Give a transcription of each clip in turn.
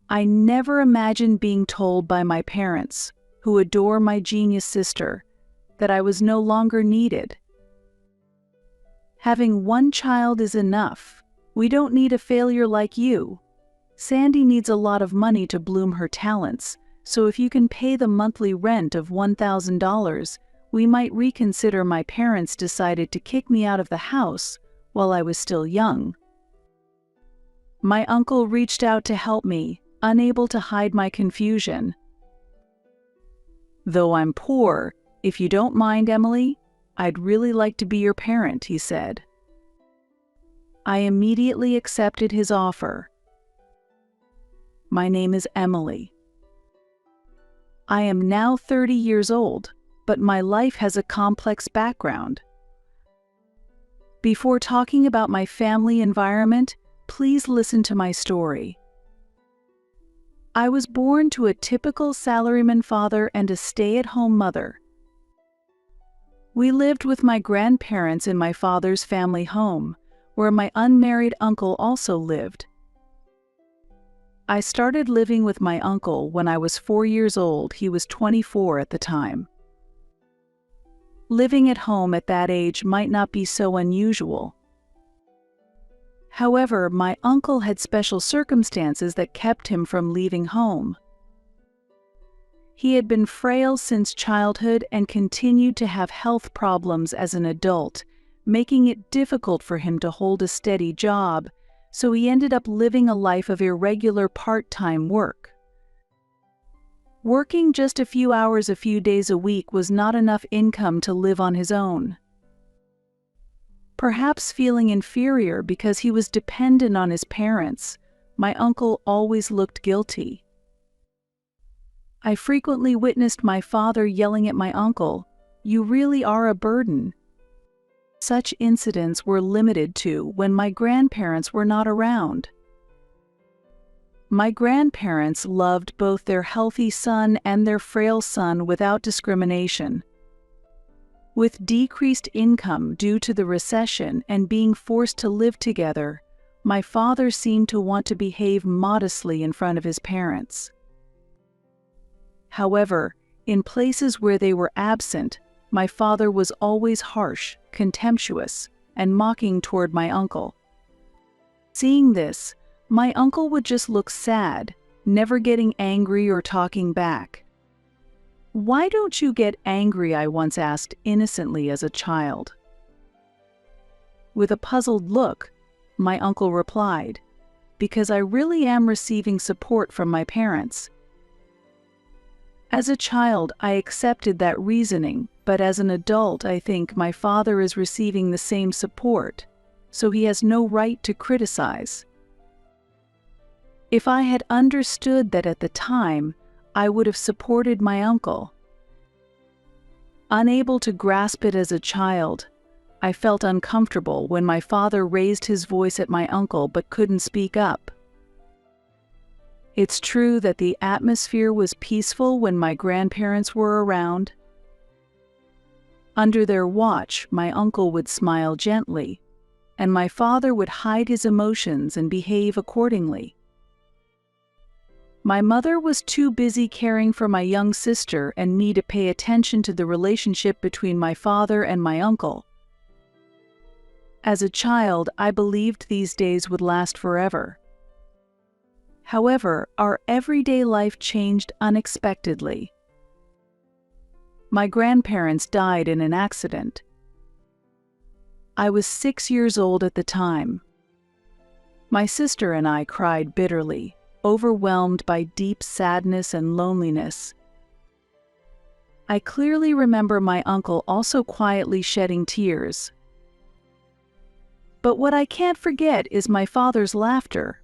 I never imagined being told by my parents, who adore my genius sister, that I was no longer needed. Having one child is enough. We don't need a failure like you. Sandy needs a lot of money to bloom her talents, so if you can pay the monthly rent of $1,000, we might reconsider. My parents decided to kick me out of the house while I was still young. My uncle reached out to help me, unable to hide my confusion. Though I'm poor, if you don't mind, Emily, I'd really like to be your parent, he said. I immediately accepted his offer. My name is Emily. I am now 30 years old, but my life has a complex background. Before talking about my family environment, please listen to my story. I was born to a typical salaryman father and a stay-at-home mother. We lived with my grandparents in my father's family home, where my unmarried uncle also lived. I started living with my uncle when I was 4 years old. He was 24 at the time. Living at home at that age might not be so unusual. However, my uncle had special circumstances that kept him from leaving home. He had been frail since childhood and continued to have health problems as an adult, making it difficult for him to hold a steady job, so he ended up living a life of irregular part-time work. Working just a few hours a few days a week was not enough income to live on his own. Perhaps feeling inferior because he was dependent on his parents, my uncle always looked guilty. I frequently witnessed my father yelling at my uncle, "You really are a burden." Such incidents were limited to when my grandparents were not around. My grandparents loved both their healthy son and their frail son without discrimination. With decreased income due to the recession and being forced to live together, my father seemed to want to behave modestly in front of his parents. However, in places where they were absent, my father was always harsh, contemptuous, and mocking toward my uncle. Seeing this, my uncle would just look sad, never getting angry or talking back. "Why don't you get angry?" I once asked innocently as a child. With a puzzled look, my uncle replied, "Because I really am receiving support from my parents." As a child, I accepted that reasoning, but as an adult, I think my father is receiving the same support, so he has no right to criticize. If I had understood that at the time, I would have supported my uncle. Unable to grasp it as a child, I felt uncomfortable when my father raised his voice at my uncle but couldn't speak up. It's true that the atmosphere was peaceful when my grandparents were around. Under their watch, my uncle would smile gently, and my father would hide his emotions and behave accordingly. My mother was too busy caring for my young sister and me to pay attention to the relationship between my father and my uncle. As a child, I believed these days would last forever. However, our everyday life changed unexpectedly. My grandparents died in an accident. I was 6 years old at the time. My sister and I cried bitterly, overwhelmed by deep sadness and loneliness. I clearly remember my uncle also quietly shedding tears. But what I can't forget is my father's laughter.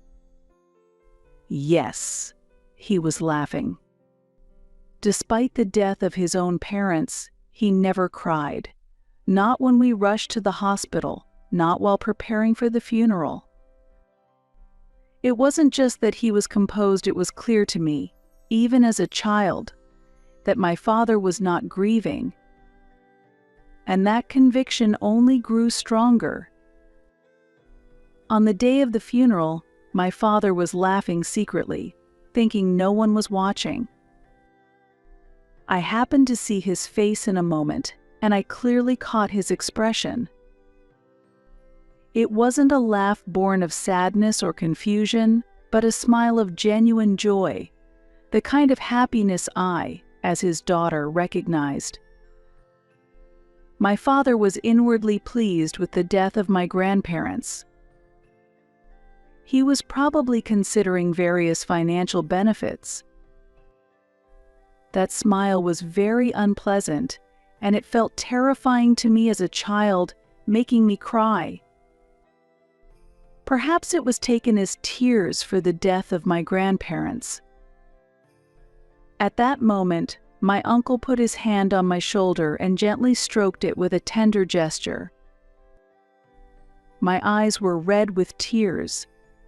Yes, he was laughing. Despite the death of his own parents, he never cried. Not when we rushed to the hospital, not while preparing for the funeral. It wasn't just that he was composed, it was clear to me, even as a child, that my father was not grieving. And that conviction only grew stronger. On the day of the funeral, my father was laughing secretly, thinking no one was watching. I happened to see his face in a moment, and I clearly caught his expression. It wasn't a laugh born of sadness or confusion, but a smile of genuine joy, the kind of happiness I, as his daughter, recognized. My father was inwardly pleased with the death of my grandparents. He was probably considering various financial benefits. That smile was very unpleasant, and it felt terrifying to me as a child, making me cry. Perhaps it was taken as tears for the death of my grandparents. At that moment, my uncle put his hand on my shoulder and gently stroked it with a tender gesture. My eyes were red with tears,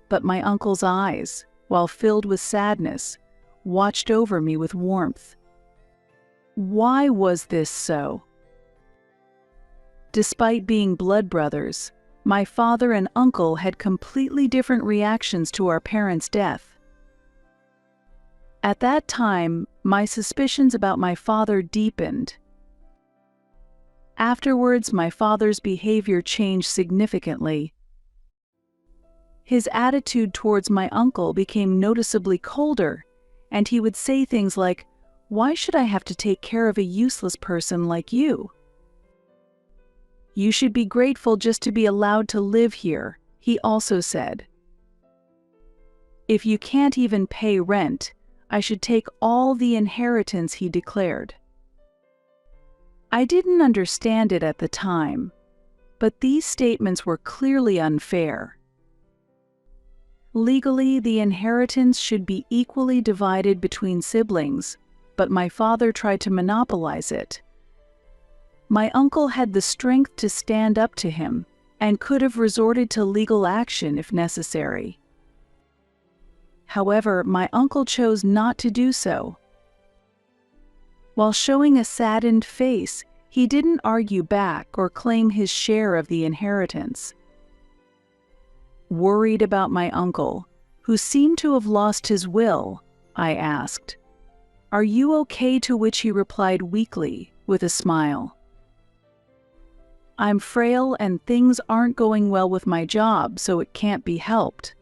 but my uncle's eyes, while filled with sadness, watched over me with warmth. Why was this so? Despite being blood brothers, my father and uncle had completely different reactions to our parents' death. At that time, my suspicions about my father deepened. Afterwards, my father's behavior changed significantly. His attitude towards my uncle became noticeably colder, and he would say things like, "Why should I have to take care of a useless person like you? You should be grateful just to be allowed to live here," he also said. "If you can't even pay rent, I should take all the inheritance," he declared. I didn't understand it at the time, but these statements were clearly unfair. Legally, the inheritance should be equally divided between siblings, but my father tried to monopolize it. My uncle had the strength to stand up to him and could have resorted to legal action if necessary. However, my uncle chose not to do so. While showing a saddened face, he didn't argue back or claim his share of the inheritance. Worried about my uncle, who seemed to have lost his will, I asked, "Are you okay?" To which he replied weakly, with a smile, "I'm frail and things aren't going well with my job, so it can't be helped."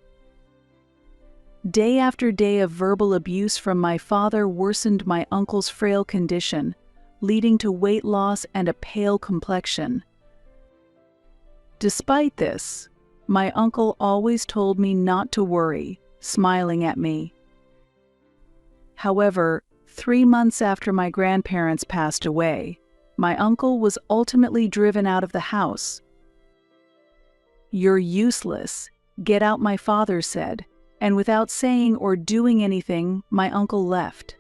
Day after day of verbal abuse from my father worsened my uncle's frail condition, leading to weight loss and a pale complexion. Despite this, my uncle always told me not to worry, smiling at me. However, 3 months after my grandparents passed away, my uncle was ultimately driven out of the house. "You're useless. Get out," my father said, and without saying or doing anything, my uncle left.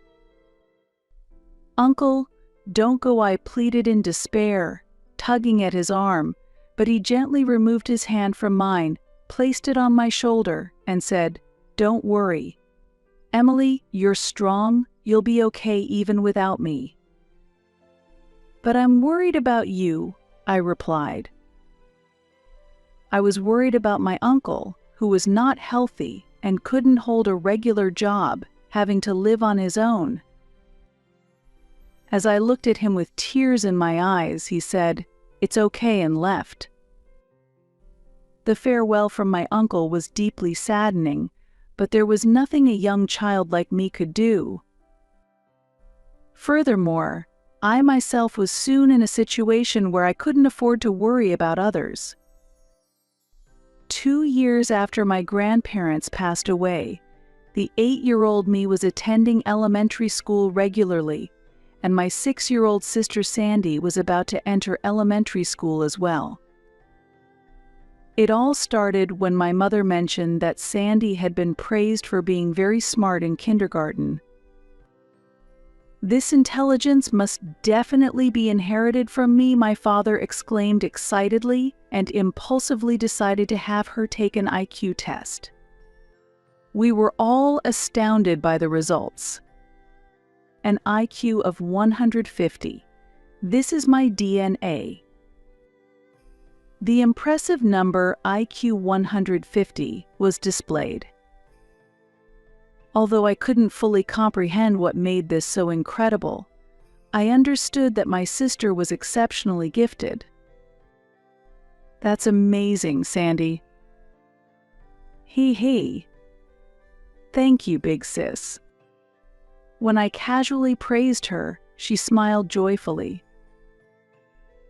"Uncle, don't go," I pleaded in despair, tugging at his arm, but he gently removed his hand from mine, placed it on my shoulder, and said, "Don't worry. Emily, you're strong, you'll be okay even without me." "But I'm worried about you," I replied. I was worried about my uncle, who was not healthy and couldn't hold a regular job, having to live on his own. As I looked at him with tears in my eyes, he said, "It's okay," and left. The farewell from my uncle was deeply saddening, but there was nothing a young child like me could do. Furthermore, I myself was soon in a situation where I couldn't afford to worry about others. 2 years after my grandparents passed away, the 8-year-old me was attending elementary school regularly, and my 6-year-old sister Sandy was about to enter elementary school as well. It all started when my mother mentioned that Sandy had been praised for being very smart in kindergarten. "This intelligence must definitely be inherited from me," my father exclaimed excitedly, and impulsively decided to have her take an IQ test. We were all astounded by the results. An IQ of 150. This is my DNA. The impressive number IQ 150 was displayed. Although I couldn't fully comprehend what made this so incredible, I understood that my sister was exceptionally gifted. "That's amazing, Sandy." He. "Thank you, big sis." When I casually praised her, she smiled joyfully.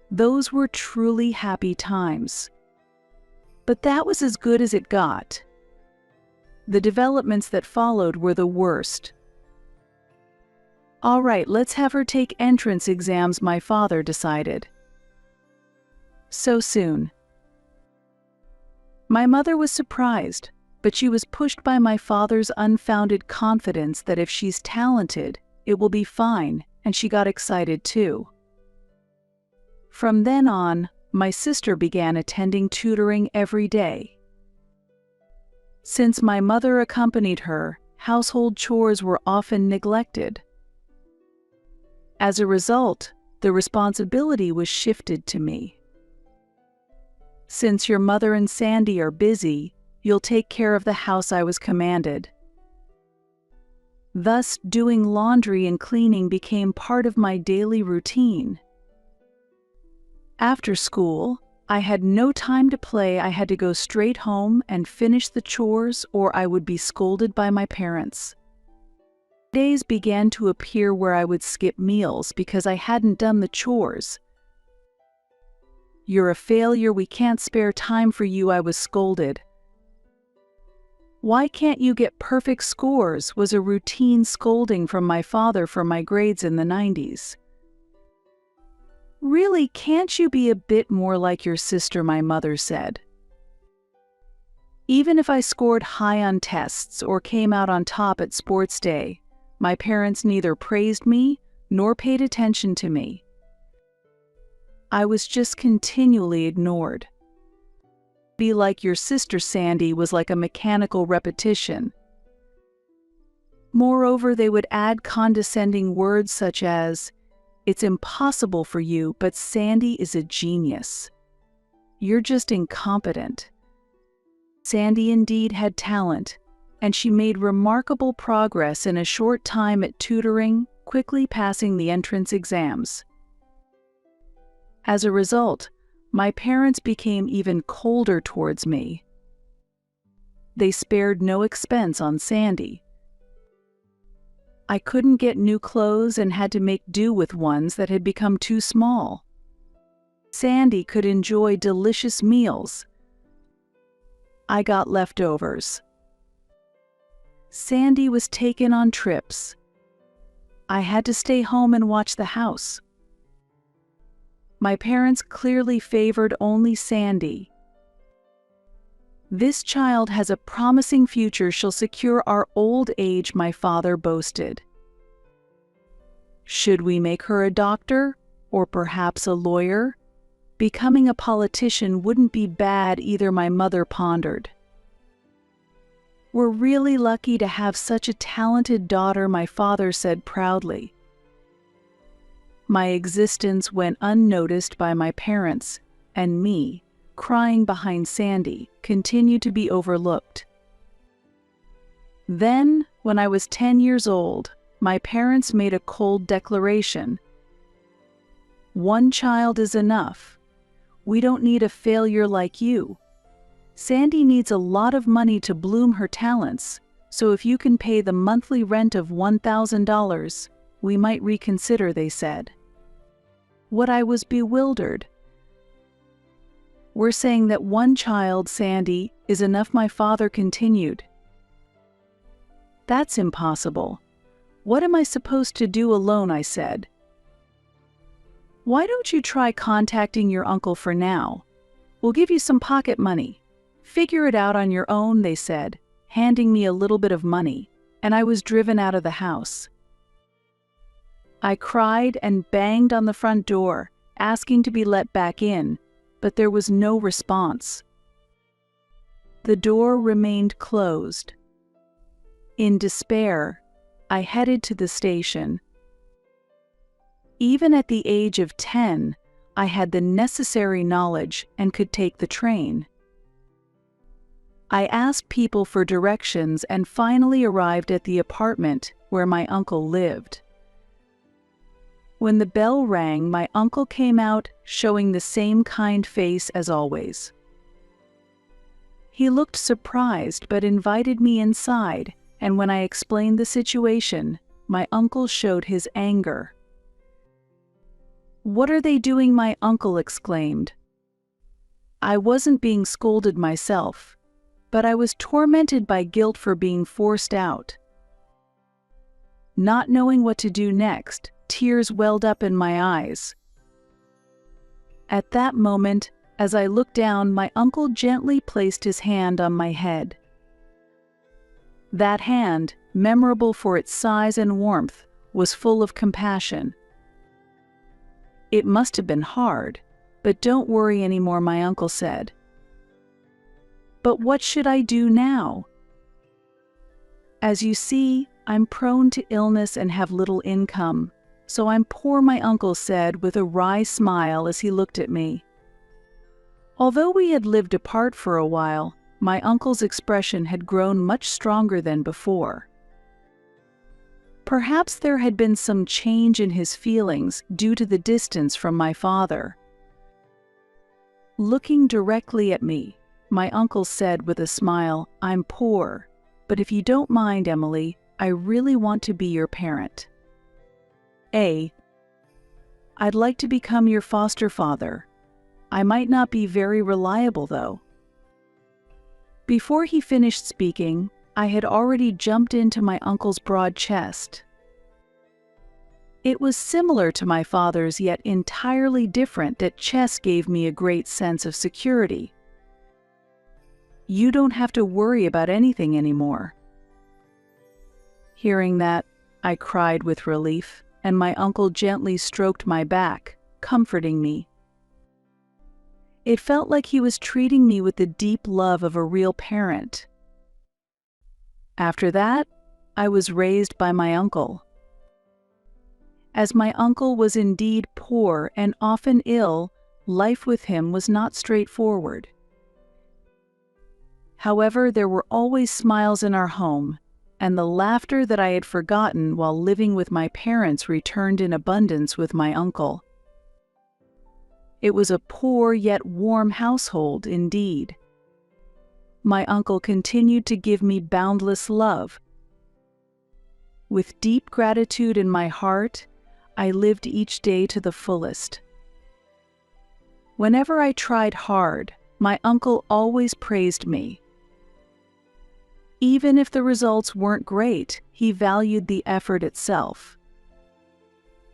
Those were truly happy times. But that was as good as it got. The developments that followed were the worst. "All right, let's have her take entrance exams," my father decided. So soon. My mother was surprised, but she was pushed by my father's unfounded confidence that if she's talented, it will be fine, and she got excited too. From then on, my sister began attending tutoring every day. Since my mother accompanied her, household chores were often neglected. As a result, the responsibility was shifted to me. "Since your mother and Sandy are busy, you'll take care of the house," I was commanded. Thus, doing laundry and cleaning became part of my daily routine. After school, I had no time to play. I had to go straight home and finish the chores, or I would be scolded by my parents. Days began to appear where I would skip meals because I hadn't done the chores. "You're a failure, we can't spare time for you," I was scolded. "Why can't you get perfect scores?" was a routine scolding from my father for my grades in the 90s. "Really, can't you be a bit more like your sister?" my mother said. Even if I scored high on tests or came out on top at sports day, my parents neither praised me nor paid attention to me. I was just continually ignored. "Be like your sister, Sandy," was like a mechanical repetition. Moreover, they would add condescending words such as, "It's impossible for you, but Sandy is a genius. You're just incompetent." Sandy indeed had talent, and she made remarkable progress in a short time at tutoring, quickly passing the entrance exams. As a result, my parents became even colder towards me. They spared no expense on Sandy. I couldn't get new clothes and had to make do with ones that had become too small. Sandy could enjoy delicious meals. I got leftovers. Sandy was taken on trips. I had to stay home and watch the house. My parents clearly favored only Sandy. "This child has a promising future. She'll secure our old age," my father boasted. Should we make her a doctor, or perhaps a lawyer? Becoming a politician wouldn't be bad either, my mother pondered. "We're really lucky to have such a talented daughter," my father said proudly. My existence went unnoticed by my parents, and me, crying behind Sandy, continued to be overlooked. Then, when I was 10 years old, my parents made a cold declaration. "One child is enough. We don't need a failure like you. Sandy needs a lot of money to bloom her talents, so if you can pay the monthly rent of $1,000, we might reconsider," they said. What I was bewildered. "We're saying that one child, Sandy, is enough," my father continued. "That's impossible. What am I supposed to do alone?" I said. "Why don't you try contacting your uncle for now? We'll give you some pocket money. Figure it out on your own," they said, handing me a little bit of money, and I was driven out of the house. I cried and banged on the front door, asking to be let back in, but there was no response. The door remained closed. In despair, I headed to the station. Even at the age of 10, I had the necessary knowledge and could take the train. I asked people for directions and finally arrived at the apartment where my uncle lived. When the bell rang, my uncle came out, showing the same kind face as always. He looked surprised but invited me inside, and when I explained the situation, my uncle showed his anger. "What are they doing?" my uncle exclaimed. I wasn't being scolded myself, but I was tormented by guilt for being forced out. Not knowing what to do next, tears welled up in my eyes. At that moment, as I looked down, my uncle gently placed his hand on my head. That hand, memorable for its size and warmth, was full of compassion. "It must have been hard, but don't worry anymore," my uncle said. "But what should I do now? As you see, I'm prone to illness and have little income, so I'm poor," my uncle said with a wry smile as he looked at me. Although we had lived apart for a while, my uncle's expression had grown much stronger than before. Perhaps there had been some change in his feelings due to the distance from my father. Looking directly at me, my uncle said with a smile, "I'm poor, but if you don't mind, Emily, I really want to be your parent. I'd like to become your foster father. I might not be very reliable, though." Before he finished speaking, I had already jumped into my uncle's broad chest. It was similar to my father's, yet entirely different. That chest gave me a great sense of security. "You don't have to worry about anything anymore." Hearing that, I cried with relief, and my uncle gently stroked my back, comforting me. It felt like he was treating me with the deep love of a real parent. After that, I was raised by my uncle. As my uncle was indeed poor and often ill, life with him was not straightforward. However, there were always smiles in our home, and the laughter that I had forgotten while living with my parents returned in abundance with my uncle. It was a poor yet warm household indeed. My uncle continued to give me boundless love. With deep gratitude in my heart, I lived each day to the fullest. Whenever I tried hard, my uncle always praised me. Even if the results weren't great, he valued the effort itself.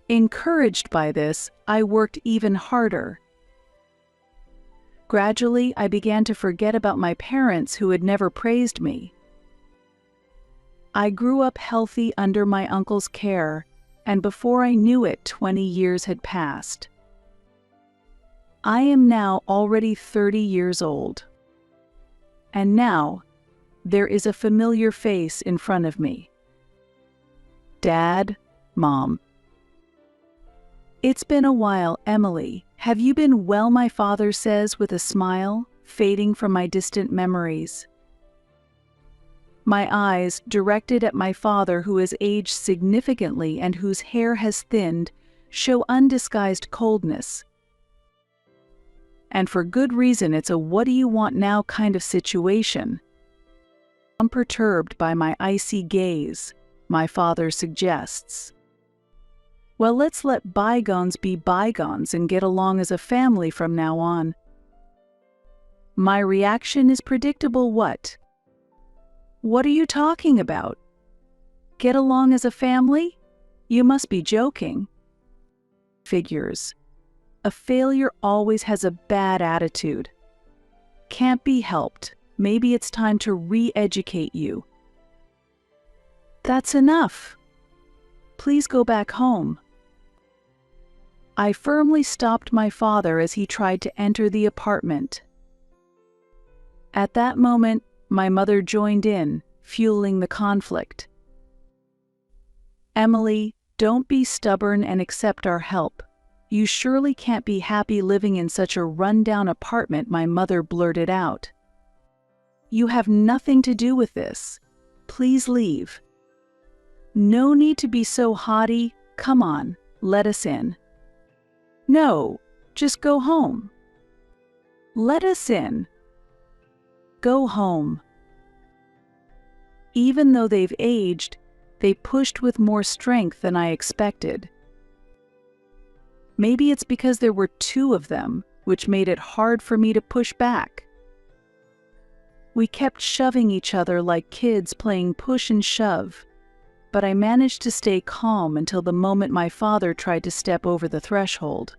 Encouraged by this, I worked even harder. Gradually, I began to forget about my parents who had never praised me. I grew up healthy under my uncle's care, and before I knew it, 20 years had passed. I am now already 30 years old. And now, there is a familiar face in front of me. Dad, Mom. "It's been a while, Emily. Have you been well?" my father says with a smile, fading from my distant memories. My eyes, directed at my father, who has aged significantly and whose hair has thinned, show undisguised coldness. And for good reason. It's a "what do you want now" kind of situation. Unperturbed by my icy gaze, my father suggests, "Well, let's let bygones be bygones and get along as a family from now on." My reaction is predictable. What are you talking about? Get along as a family? You must be joking. Figures. A failure always has a bad attitude. Can't be helped. Maybe it's time to re-educate you. That's enough. Please go back home. I firmly stopped my father as he tried to enter the apartment. At that moment, my mother joined in, fueling the conflict. "Emily, don't be stubborn and accept our help. You surely can't be happy living in such a run-down apartment," my mother blurted out. You have nothing to do with this. Please leave. No need to be so haughty. Come on, let us in. No, just go home. Let us in. Go home. Even though they've aged, they pushed with more strength than I expected. Maybe it's because there were two of them, which made it hard for me to push back. We kept shoving each other like kids playing push and shove, but I managed to stay calm until the moment my father tried to step over the threshold.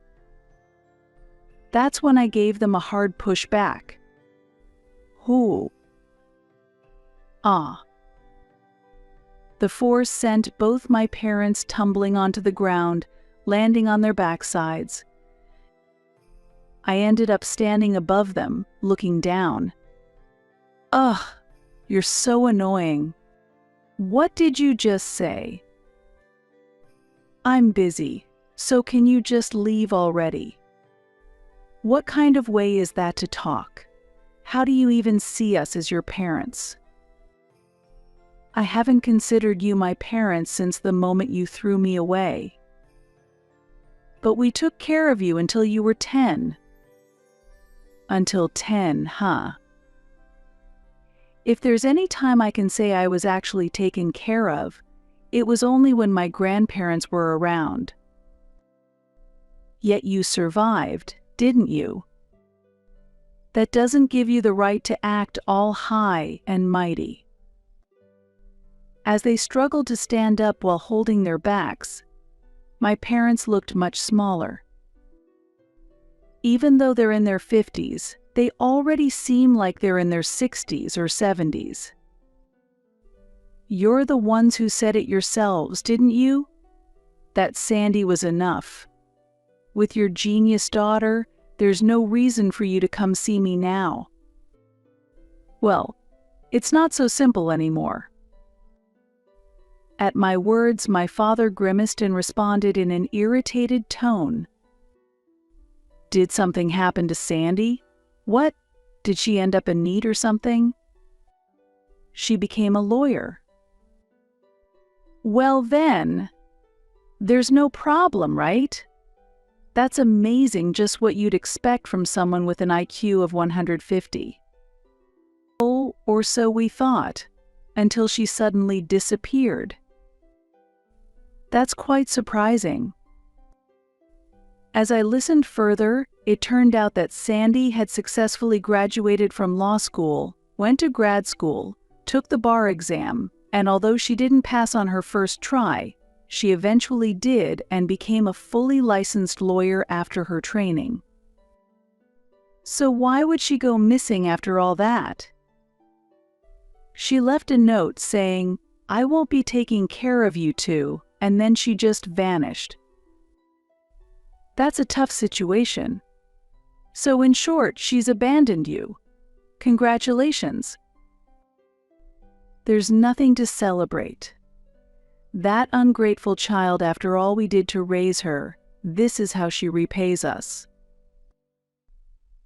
That's when I gave them a hard push back. Who? Ah. The force sent both my parents tumbling onto the ground, landing on their backsides. I ended up standing above them, looking down. Ugh, you're so annoying. What did you just say? I'm busy, so can you just leave already? What kind of way is that to talk? How do you even see us as your parents? I haven't considered you my parents since the moment you threw me away. But we took care of you until you were 10. Until 10, huh? If there's any time I can say I was actually taken care of, it was only when my grandparents were around. Yet you survived, didn't you? That doesn't give you the right to act all high and mighty. As they struggled to stand up while holding their backs, my parents looked much smaller. Even though they're in their 50s, they already seem like they're in their 60s or 70s. You're the ones who said it yourselves, didn't you? That Sandy was enough. With your genius daughter, there's no reason for you to come see me now. Well, it's not so simple anymore. At my words, my father grimaced and responded in an irritated tone. Did something happen to Sandy? What? Did she end up in need or something? She became a lawyer. Well then, there's no problem, right? That's amazing, just what you'd expect from someone with an IQ of 150. Oh, or so we thought, until she suddenly disappeared. That's quite surprising. As I listened further, it turned out that Sandy had successfully graduated from law school, went to grad school, took the bar exam, and although she didn't pass on her first try, she eventually did and became a fully licensed lawyer after her training. So why would she go missing after all that? She left a note saying, "I won't be taking care of you two," and then she just vanished. That's a tough situation. So in short, she's abandoned you. Congratulations. There's nothing to celebrate. That ungrateful child, after all we did to raise her, this is how she repays us.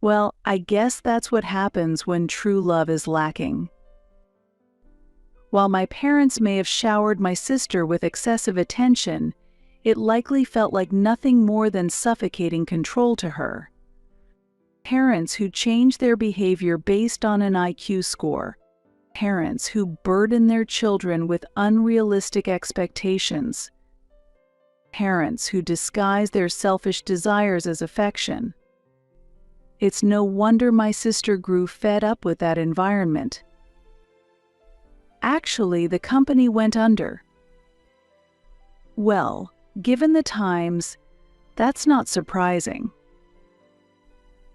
Well, I guess that's what happens when true love is lacking. While my parents may have showered my sister with excessive attention, it likely felt like nothing more than suffocating control to her. Parents who change their behavior based on an IQ score. Parents who burden their children with unrealistic expectations. Parents who disguise their selfish desires as affection. It's no wonder my sister grew fed up with that environment. Actually, the company went under. Well, given the times, that's not surprising.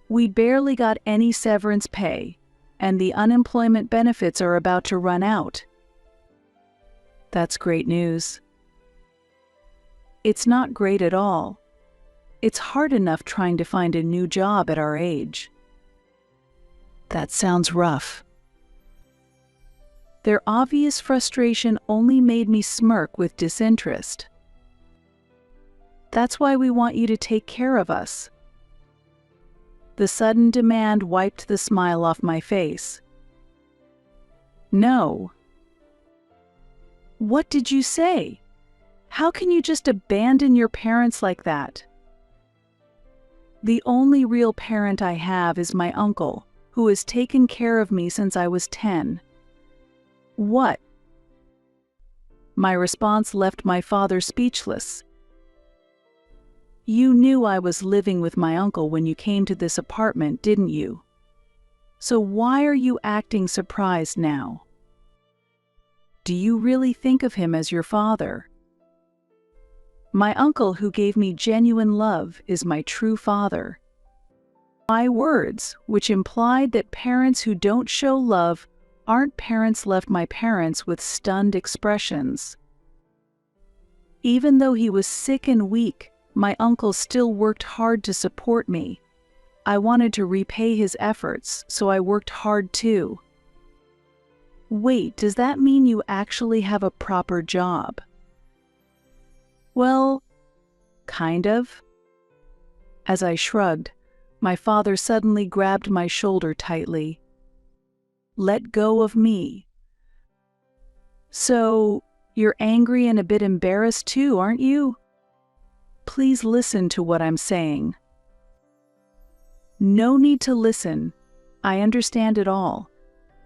We barely got any severance pay, and the unemployment benefits are about to run out. That's great news. It's not great at all. It's hard enough trying to find a new job at our age. That sounds rough. Their obvious frustration only made me smirk with disinterest. That's why we want you to take care of us. The sudden demand wiped the smile off my face. No. What did you say? How can you just abandon your parents like that? The only real parent I have is my uncle, who has taken care of me since I was 10. What? My response left my father speechless. You knew I was living with my uncle when you came to this apartment, didn't you? So why are you acting surprised now? Do you really think of him as your father? My uncle, who gave me genuine love, is my true father. My words, which implied that parents who don't show love aren't parents, left my parents with stunned expressions. Even though he was sick and weak, my uncle still worked hard to support me. I wanted to repay his efforts, so I worked hard too. Wait, does that mean you actually have a proper job? Well, kind of. As I shrugged, my father suddenly grabbed my shoulder tightly. Let go of me. So, you're angry and a bit embarrassed too, aren't you? Please listen to what I'm saying. No need to listen. I understand it all.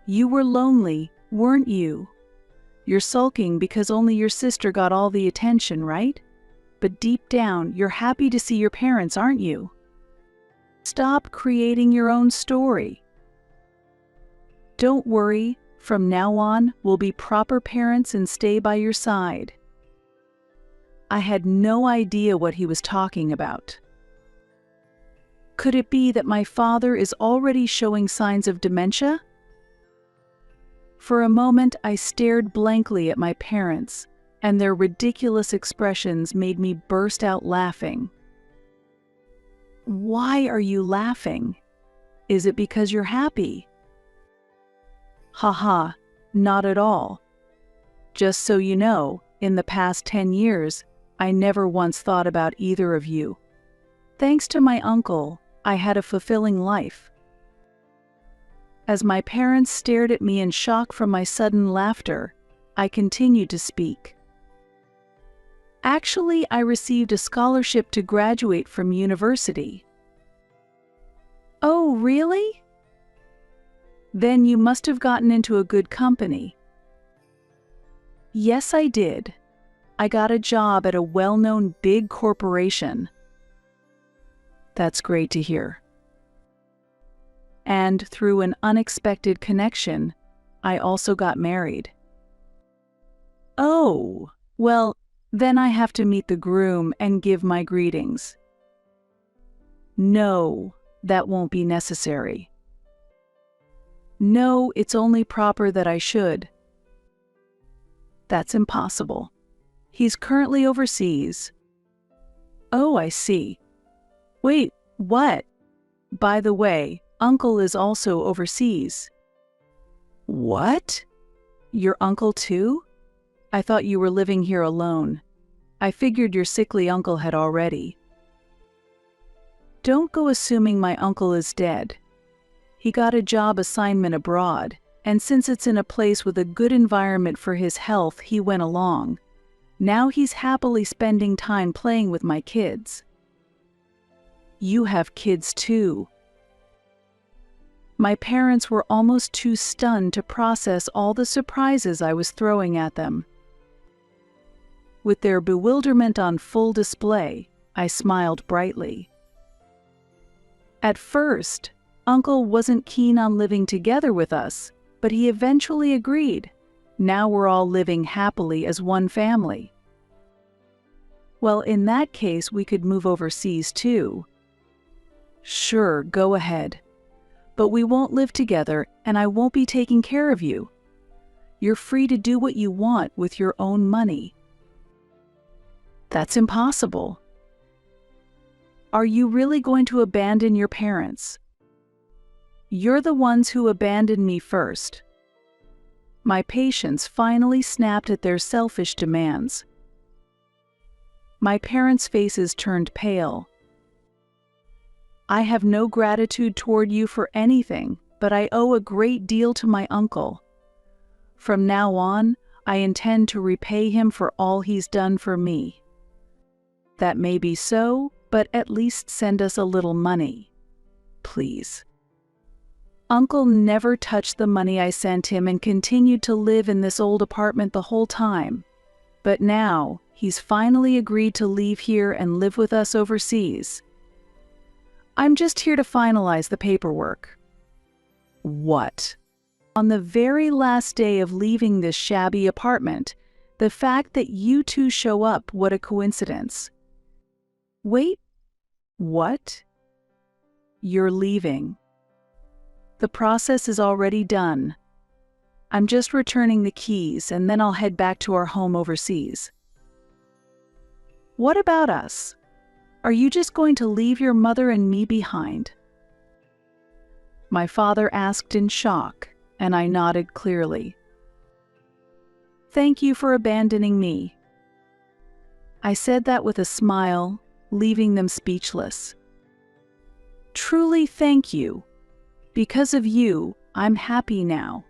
You were lonely, weren't you? You're sulking because only your sister got all the attention, right? But deep down, you're happy to see your parents, aren't you? Stop creating your own story. Don't worry, from now on, we'll be proper parents and stay by your side. I had no idea what he was talking about. Could it be that my father is already showing signs of dementia? For a moment, I stared blankly at my parents, and their ridiculous expressions made me burst out laughing. Why are you laughing? Is it because you're happy? Haha, not at all. Just so you know, in the past 10 years, I never once thought about either of you. Thanks to my uncle, I had a fulfilling life. As my parents stared at me in shock from my sudden laughter, I continued to speak. Actually, I received a scholarship to graduate from university. Oh, really? Then you must have gotten into a good company. Yes, I did. I got a job at a well-known big corporation. That's great to hear. And through an unexpected connection, I also got married. Oh, well, then I have to meet the groom and give my greetings. No, that won't be necessary. No, it's only proper that I should. That's impossible. He's currently overseas. Oh, I see. Wait, what? By the way, Uncle is also overseas. What? Your uncle too? I thought you were living here alone. I figured your sickly uncle had already. Don't go assuming my uncle is dead. He got a job assignment abroad, and since it's in a place with a good environment for his health, he went along. Now he's happily spending time playing with my kids. You have kids too. My parents were almost too stunned to process all the surprises I was throwing at them. With their bewilderment on full display, I smiled brightly. At first, Uncle wasn't keen on living together with us, but he eventually agreed. Now we're all living happily as one family. Well, in that case, we could move overseas too. Sure, go ahead. But we won't live together, and I won't be taking care of you. You're free to do what you want with your own money. That's impossible. Are you really going to abandon your parents? You're the ones who abandoned me first. My patience finally snapped at their selfish demands. My parents' faces turned pale. I have no gratitude toward you for anything, but I owe a great deal to my uncle. From now on, I intend to repay him for all he's done for me. That may be so, but at least send us a little money, please." Uncle never touched the money I sent him and continued to live in this old apartment the whole time. But now, he's finally agreed to leave here and live with us overseas. I'm just here to finalize the paperwork. What? On the very last day of leaving this shabby apartment, the fact that you two show up, what a coincidence. Wait, what? You're leaving. The process is already done. I'm just returning the keys and then I'll head back to our home overseas. What about us? Are you just going to leave your mother and me behind? My father asked in shock, and I nodded clearly. Thank you for abandoning me. I said that with a smile, leaving them speechless. Truly thank you. Because of you, I'm happy now.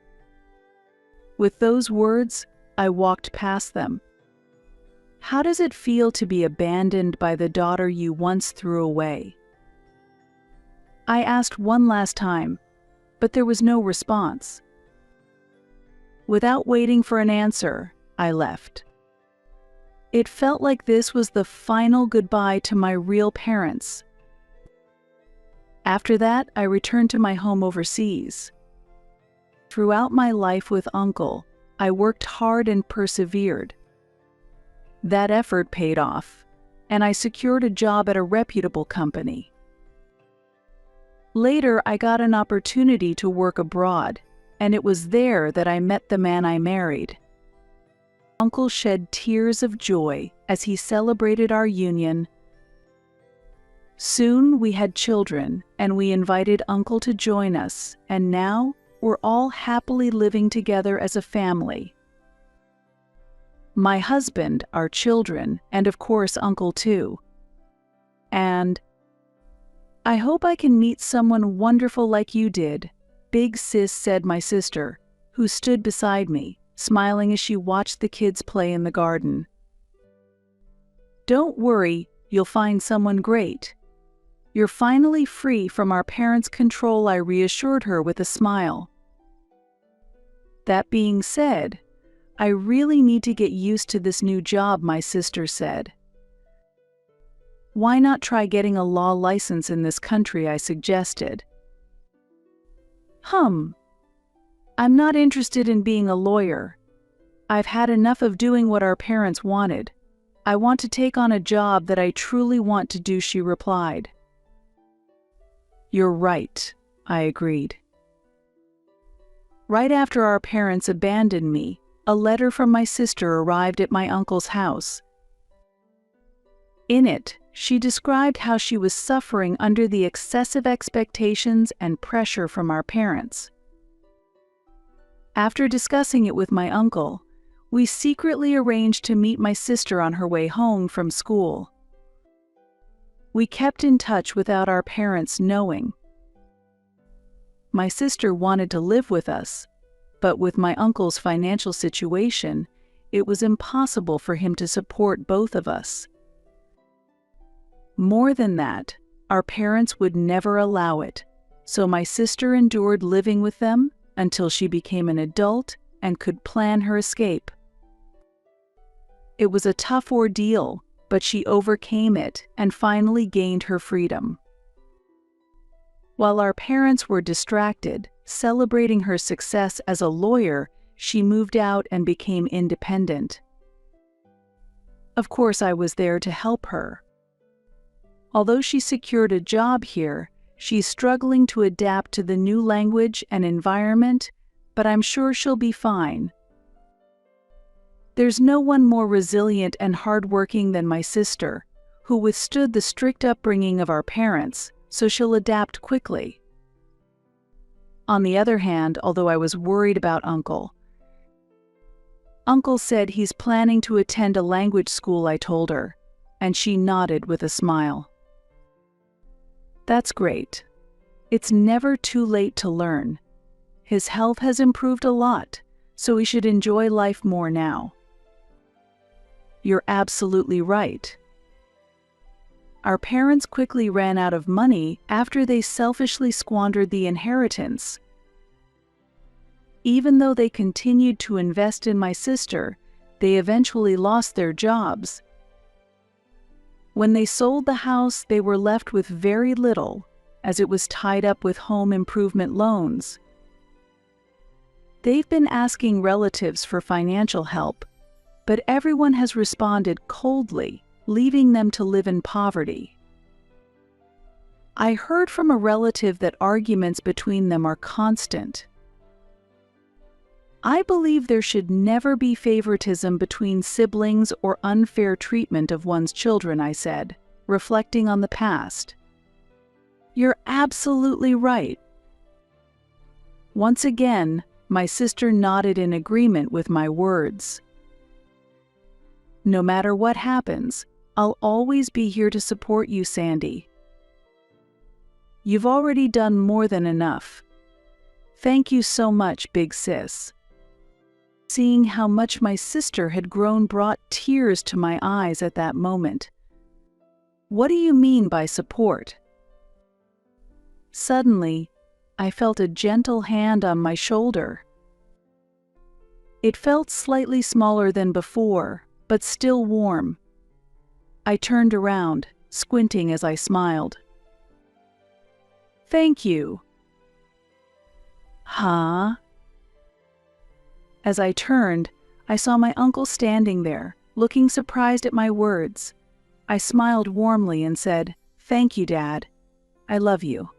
With those words, I walked past them. How does it feel to be abandoned by the daughter you once threw away? I asked one last time, but there was no response. Without waiting for an answer, I left. It felt like this was the final goodbye to my real parents. After that, I returned to my home overseas. Throughout my life with Uncle, I worked hard and persevered. That effort paid off, and I secured a job at a reputable company. Later, I got an opportunity to work abroad, and it was there that I met the man I married. Uncle shed tears of joy as he celebrated our union. Soon we had children, and we invited Uncle to join us, and now we're all happily living together as a family. My husband, our children, and of course Uncle too. And I hope I can meet someone wonderful like you did, Big Sis, said my sister, who stood beside me, smiling as she watched the kids play in the garden. Don't worry, you'll find someone great. You're finally free from our parents' control, I reassured her with a smile. That being said, I really need to get used to this new job, my sister said. Why not try getting a law license in this country, I suggested. I'm not interested in being a lawyer. I've had enough of doing what our parents wanted. I want to take on a job that I truly want to do, she replied. You're right, I agreed. Right after our parents abandoned me, a letter from my sister arrived at my uncle's house. In it, she described how she was suffering under the excessive expectations and pressure from our parents. After discussing it with my uncle, we secretly arranged to meet my sister on her way home from school. We kept in touch without our parents knowing. My sister wanted to live with us, but with my uncle's financial situation, it was impossible for him to support both of us. More than that, our parents would never allow it, so my sister endured living with them until she became an adult and could plan her escape. It was a tough ordeal, but she overcame it and finally gained her freedom. While our parents were distracted, celebrating her success as a lawyer, she moved out and became independent. Of course, I was there to help her. Although she secured a job here, she's struggling to adapt to the new language and environment, but I'm sure she'll be fine. There's no one more resilient and hardworking than my sister, who withstood the strict upbringing of our parents, so she'll adapt quickly. On the other hand, although I was worried about Uncle said he's planning to attend a language school, I told her, and she nodded with a smile. That's great. It's never too late to learn. His health has improved a lot, so we should enjoy life more now. You're absolutely right. Our parents quickly ran out of money after they selfishly squandered the inheritance. Even though they continued to invest in my sister, they eventually lost their jobs. When they sold the house, they were left with very little, as it was tied up with home improvement loans. They've been asking relatives for financial help, but everyone has responded coldly, leaving them to live in poverty. I heard from a relative that arguments between them are constant. I believe there should never be favoritism between siblings or unfair treatment of one's children, I said, reflecting on the past. You're absolutely right. Once again, my sister nodded in agreement with my words. No matter what happens, I'll always be here to support you, Sandy. You've already done more than enough. Thank you so much, big sis. Seeing how much my sister had grown brought tears to my eyes at that moment. What do you mean by support? Suddenly, I felt a gentle hand on my shoulder. It felt slightly smaller than before, but still warm. I turned around, squinting as I smiled. Thank you. Huh? As I turned, I saw my uncle standing there, looking surprised at my words. I smiled warmly and said, "Thank you, Dad. I love you."